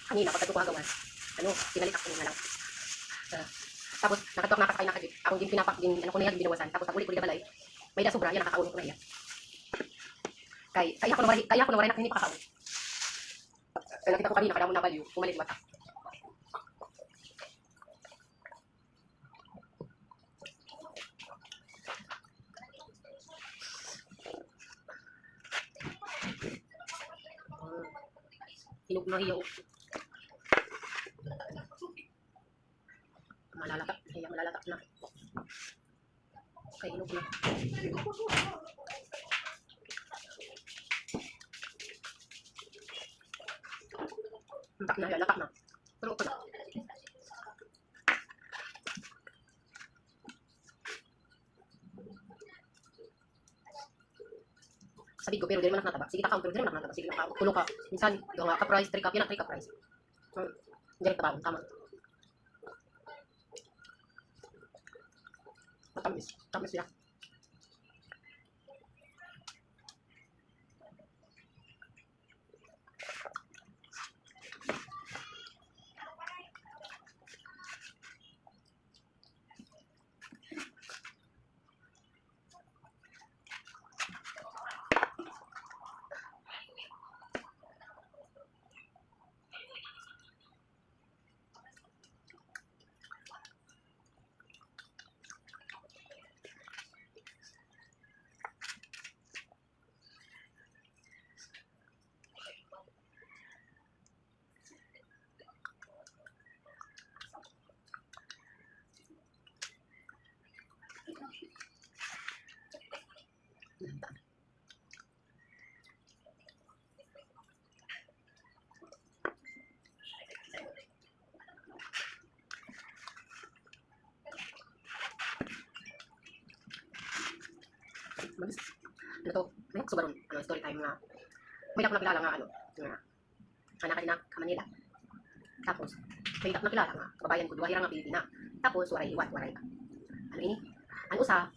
kanina, pagkatuko agawan, pinalitak ko na lang. Tapos, nakatuwak nakasakay na kagit. Akong din pinapak, din, ano ko niya, binawasan. Tapos, pag ulit ko niya balay, may da sobra, yan, nakakaunong ko na iya. Kaya ko na waray na hindi pakakaon. Kaya nakita ko kanina, kada mo na value, pumalit mata. Hinog na hiyaw. Malalatak na. Okay, hinog na. Latak na. Pero ko na. Sabi ko, pero di naman nakataba. Sige, takaw, pero di naman nakataba. Sige, tulong ka. Minsan, yung ka-price, 3 cup, yan ang 3 cup price. Direct tabaon, tama. Tamis ya. Ano to? May akso ba ron? Story time nga. May ako nakilala nga, anak ka din na Manila. Tapos, may ako nakilala nga, kababayan ko, duwahira nga Pilipina. Tapos, waray ka. Ano ini? Ano usa?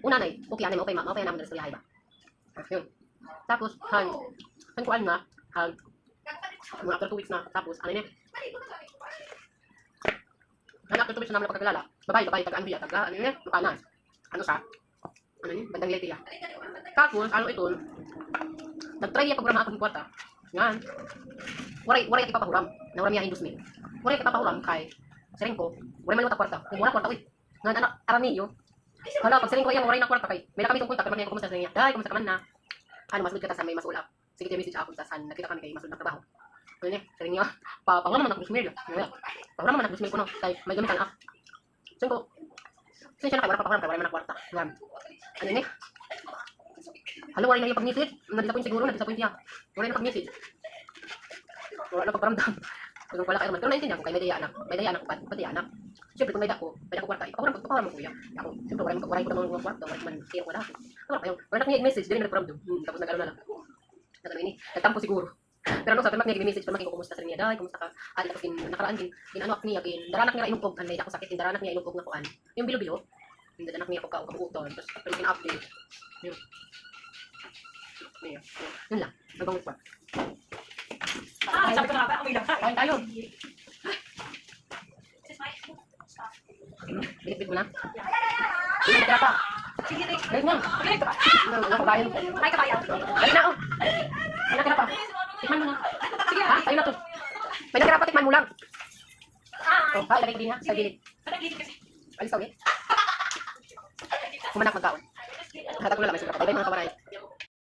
Una na okay, anay, maupay naman na story ba? Yun. Tapos, han kuan nga, mga after 2 weeks na, tapos, ano ini? After 2 weeks na namin pagkakilala, babae, taga-anbiya, ano ini? Lukanan. Ano sa? Ano yun? Bandang Leyte ya. Tapos, ano ito, nag-try niya programa akong kwarta. Yan. Waray at ipapahuram. Nahuram niya indus mil. Waray at ipapahuram kay sering ko. Waray man yung kwarta. Kung wala kwarta, uy. Nga anak, arami yun. Hala, pag sering ko yung waray na kwarta kay, may nakami itong kontak. Kaya ko kumusta sa niya. Day, kumusta ka man na. Ano, masulid ka ta sa may masulap. Sige, tayo message ako sa san. Nakita kami kay masulid na trabaho. Ano niya, sering niya. Pahuram naman ako mil. Pahuram naman ako mil ko no. Kay, may gamitan ako. Sering ko. Siya na kay, wala papahuram kay, wala man na kwarta. Yan. Ano niya? Halo, wala na yung pag-message. Na-disappoint siguro, na-disappoint niya. Wala na pag-message. Wala na pagparamdam. Kung wala kayo naman. Pero naintindihan ko kay may daya anak. Pati anak. Siyempre, kung may dako kwarta, ipapahuram mo kuya. Ako, siyempre, wala ko naman mga kwarta. Wala man, kaya ko wala. Wala na kong message, dili na nag-paramdam. Tapos nag-ano na lang. Nagtampo siguro. Pero ano, sabi mak niya message, pamaki ko kumusta sa niya, day, kumusta ka? Adi ko nakaraan din, ano ako niya, daranak niya inugkog, anay ako sakit, daranak niya inugkog na kuan. Yung bilo-bilo, hindi anak niya ko kabuuton, tapos pwede update. Yun. Yun lang. Nagbangot pa. Sabi ko na nga, umilang ka. Kain tayo. Bilit mo na. Bilit ka pa. Bilit mo. Bilit ka pa. Ano kabayan? Ay, kabayan. Bilit na, oh. Bilit ka pa. Tikman mo na. Sige, ha? Tayo na to. May nakira pa, tikman mo lang. Oh, ha? Ilagay ko din ha? Sa gilid. Alis ka ulit. Kumanak magkaon. Hatag ko na lang. May sugar pa. Bye-bye mga kabaray.